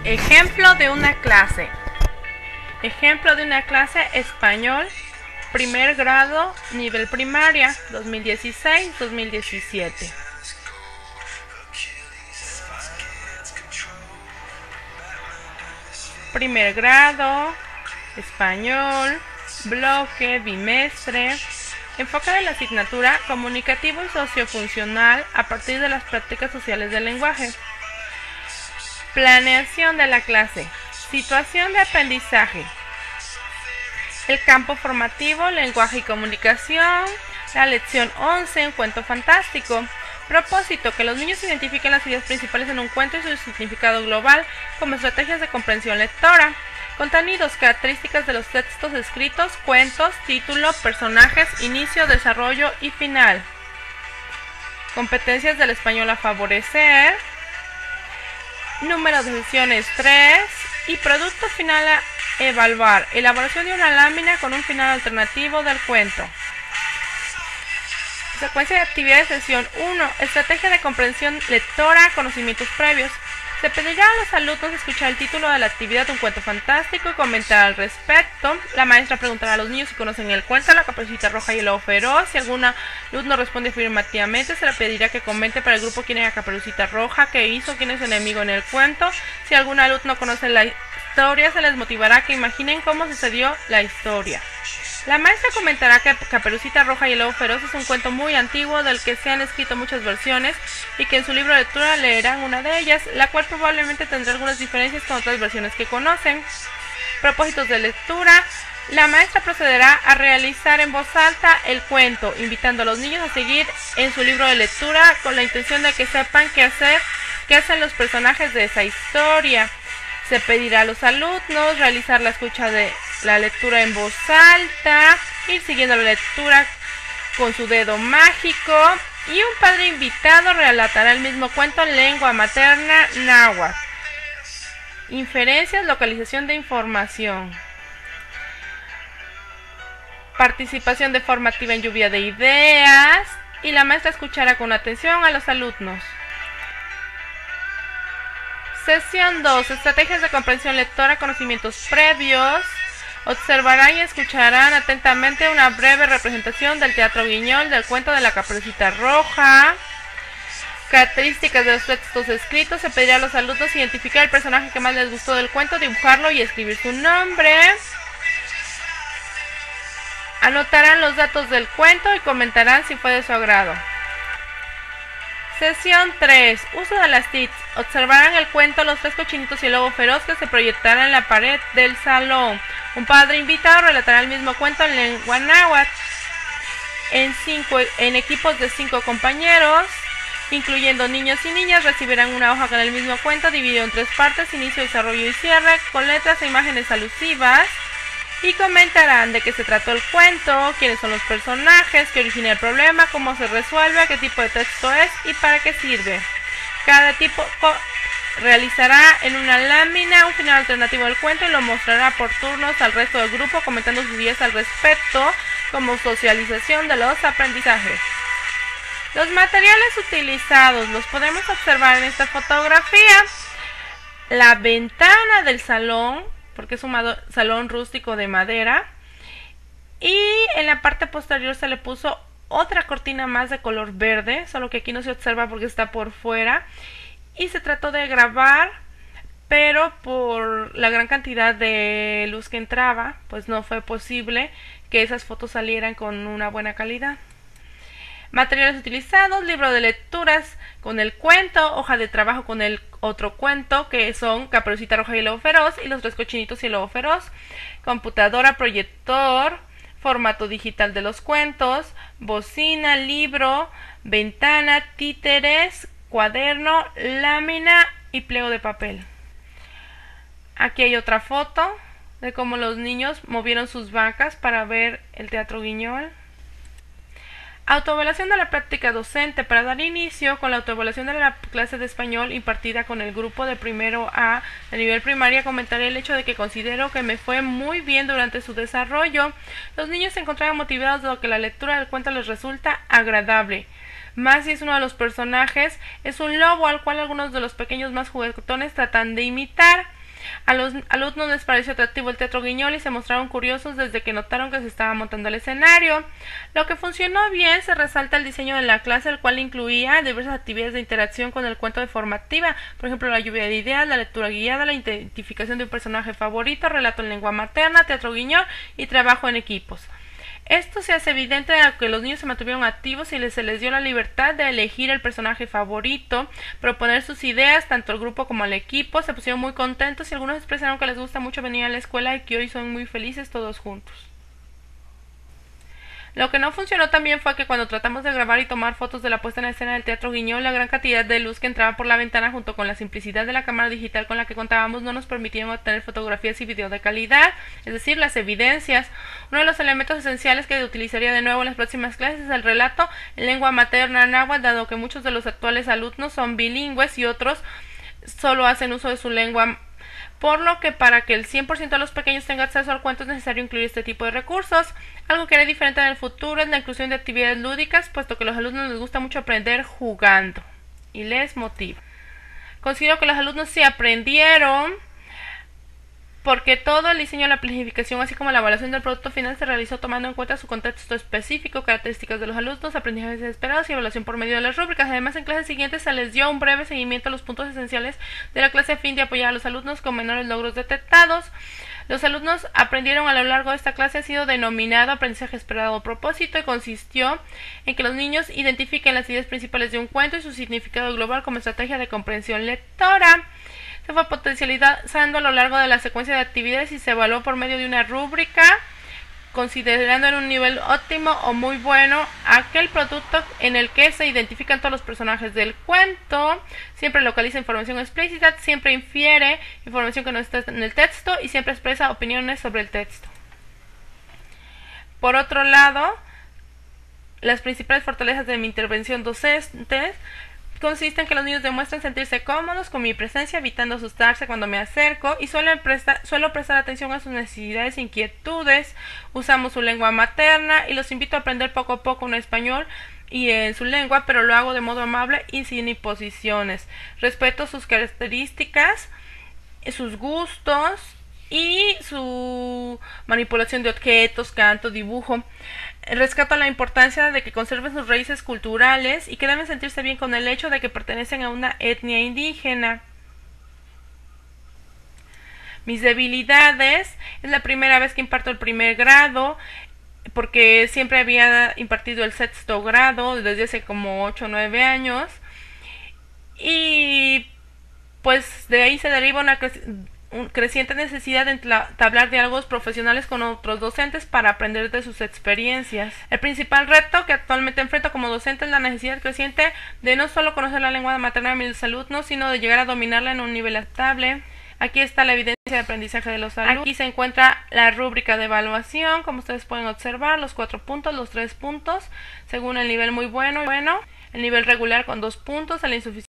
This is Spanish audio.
Ejemplo de una clase. Ejemplo de una clase español, primer grado, nivel primaria, 2016-2017. Primer grado, español, bloque, bimestre. Enfoque de la asignatura comunicativo y sociofuncional a partir de las prácticas sociales del lenguaje. Planeación de la clase. Situación de aprendizaje. El campo formativo, lenguaje y comunicación. La lección 11, un cuento fantástico. Propósito, que los niños identifiquen las ideas principales en un cuento y su significado global como estrategias de comprensión lectora. Contenidos, características de los textos escritos, cuentos, título, personajes, inicio, desarrollo y final. Competencias del español a favorecer. Número de sesiones 3 y producto final a evaluar. Elaboración de una lámina con un final alternativo del cuento. Secuencia de actividades, sesión 1. Estrategia de comprensión lectora, conocimientos previos. Se pedirá a los alumnos escuchar el título de la actividad de un cuento fantástico y comentar al respecto. La maestra preguntará a los niños si conocen el cuento La Caperucita Roja y el Lobo Feroz. Si algún alumno responde afirmativamente, se le pedirá que comente para el grupo quién es la Caperucita Roja, qué hizo, quién es el enemigo en el cuento. Si algún alumno conoce la historia, se les motivará a que imaginen cómo sucedió la historia. La maestra comentará que Caperucita Roja y el Lobo Feroz es un cuento muy antiguo del que se han escrito muchas versiones y que en su libro de lectura leerán una de ellas, la cual probablemente tendrá algunas diferencias con otras versiones que conocen. Propósitos de lectura. La maestra procederá a realizar en voz alta el cuento, invitando a los niños a seguir en su libro de lectura con la intención de que sepan qué hacen los personajes de esa historia. Se pedirá a los alumnos realizar la escucha de la lectura en voz alta, ir siguiendo la lectura con su dedo mágico y un padre invitado relatará el mismo cuento en lengua materna náhuatl. Inferencias, localización de información. Participación de forma activa en lluvia de ideas y la maestra escuchará con atención a los alumnos. Sesión 2. Estrategias de comprensión lectora, conocimientos previos. Observarán y escucharán atentamente una breve representación del teatro guiñol del cuento de la Caperucita Roja. Características de los textos escritos. Se pedirá a los alumnos identificar el personaje que más les gustó del cuento, dibujarlo y escribir su nombre. Anotarán los datos del cuento y comentarán si fue de su agrado. Sesión 3. Uso de las TICs. Observarán el cuento Los Tres Cochinitos y el Lobo Feroz que se proyectará en la pared del salón. Un padre invitado relatará el mismo cuento en lengua náhuatl. En equipos de 5 compañeros, incluyendo niños y niñas, recibirán una hoja con el mismo cuento dividido en 3 partes, inicio, desarrollo y cierre, con letras e imágenes alusivas. Y comentarán de qué se trató el cuento, quiénes son los personajes, qué origina el problema, cómo se resuelve, qué tipo de texto es y para qué sirve. Cada tipo realizará en una lámina un final alternativo del cuento y lo mostrará por turnos al resto del grupo comentando sus ideas al respecto como socialización de los aprendizajes. Los materiales utilizados los podemos observar en esta fotografía. La ventana del salón, porque es un salón rústico de madera, y en la parte posterior se le puso otra cortina más de color verde, solo que aquí no se observa porque está por fuera, y se trató de grabar, pero por la gran cantidad de luz que entraba, pues no fue posible que esas fotos salieran con una buena calidad. Materiales utilizados: libro de lecturas con el cuento, hoja de trabajo con el otro cuento, que son Caperucita Roja y el Lobo Feroz y Los Tres Cochinitos y el Lobo Feroz, computadora, proyector, formato digital de los cuentos, bocina, libro, ventana, títeres, cuaderno, lámina y pliego de papel. Aquí hay otra foto de cómo los niños movieron sus bancas para ver el teatro guiñol. Autoevaluación de la práctica docente. Para dar inicio con la autoevaluación de la clase de español impartida con el grupo de primero A de nivel primaria, comentaré el hecho de que considero que me fue muy bien durante su desarrollo. Los niños se encontraban motivados de lo que la lectura del cuento les resulta agradable. Más si es uno de los personajes, es un lobo al cual algunos de los pequeños más juguetones tratan de imitar. A los alumnos les pareció atractivo el teatro Guiñol y se mostraron curiosos desde que notaron que se estaba montando el escenario. Lo que funcionó bien se resalta el diseño de la clase, el cual incluía diversas actividades de interacción con el cuento de formativa, por ejemplo la lluvia de ideas, la lectura guiada, la identificación de un personaje favorito, relato en lengua materna, teatro Guiñol y trabajo en equipos. Esto se hace evidente a que los niños se mantuvieron activos y se les dio la libertad de elegir el personaje favorito, proponer sus ideas, tanto el grupo como el equipo. Se pusieron muy contentos y algunos expresaron que les gusta mucho venir a la escuela y que hoy son muy felices todos juntos. Lo que no funcionó también fue que cuando tratamos de grabar y tomar fotos de la puesta en escena del teatro Guiñol, la gran cantidad de luz que entraba por la ventana junto con la simplicidad de la cámara digital con la que contábamos no nos permitieron obtener fotografías y video de calidad, es decir, las evidencias. Uno de los elementos esenciales que utilizaría de nuevo en las próximas clases es el relato en lengua materna náhuatl, dado que muchos de los actuales alumnos son bilingües y otros solo hacen uso de su lengua, por lo que para que el 100% de los pequeños tenga acceso al cuento es necesario incluir este tipo de recursos. Algo que hará diferente en el futuro es la inclusión de actividades lúdicas, puesto que a los alumnos les gusta mucho aprender jugando y les motiva. Considero que los alumnos sí aprendieron, porque todo el diseño de la planificación, así como la evaluación del producto final, se realizó tomando en cuenta su contexto específico, características de los alumnos, aprendizajes esperados y evaluación por medio de las rúbricas. Además, en clases siguientes se les dio un breve seguimiento a los puntos esenciales de la clase a fin de apoyar a los alumnos con menores logros detectados. Los alumnos aprendieron a lo largo de esta clase ha sido denominado aprendizaje esperado a propósito y consistió en que los niños identifiquen las ideas principales de un cuento y su significado global como estrategia de comprensión lectora. Se fue potencializando a lo largo de la secuencia de actividades y se evaluó por medio de una rúbrica, considerando en un nivel óptimo o muy bueno aquel producto en el que se identifican todos los personajes del cuento, siempre localiza información explícita, siempre infiere información que no está en el texto y siempre expresa opiniones sobre el texto. Por otro lado, las principales fortalezas de mi intervención docente consiste en que los niños demuestran sentirse cómodos con mi presencia, evitando asustarse cuando me acerco y suelo prestar atención a sus necesidades e inquietudes. Usamos su lengua materna y los invito a aprender poco a poco un español y en su lengua, pero lo hago de modo amable y sin imposiciones. Respeto sus características, sus gustos y su manipulación de objetos, canto, dibujo. Rescato la importancia de que conserven sus raíces culturales y que deben sentirse bien con el hecho de que pertenecen a una etnia indígena. Mis debilidades: es la primera vez que imparto el primer grado, porque siempre había impartido el sexto grado desde hace como 8 o 9 años, y pues de ahí se deriva una creciente necesidad de entablar diálogos profesionales con otros docentes para aprender de sus experiencias. El principal reto que actualmente enfrento como docente es la necesidad creciente de no solo conocer la lengua materna de mis alumnos, sino de llegar a dominarla en un nivel estable. Aquí está la evidencia de aprendizaje de los alumnos. Aquí se encuentra la rúbrica de evaluación, como ustedes pueden observar, los 4 puntos, los 3 puntos, según el nivel muy bueno, el nivel regular con 2 puntos, el insuficiente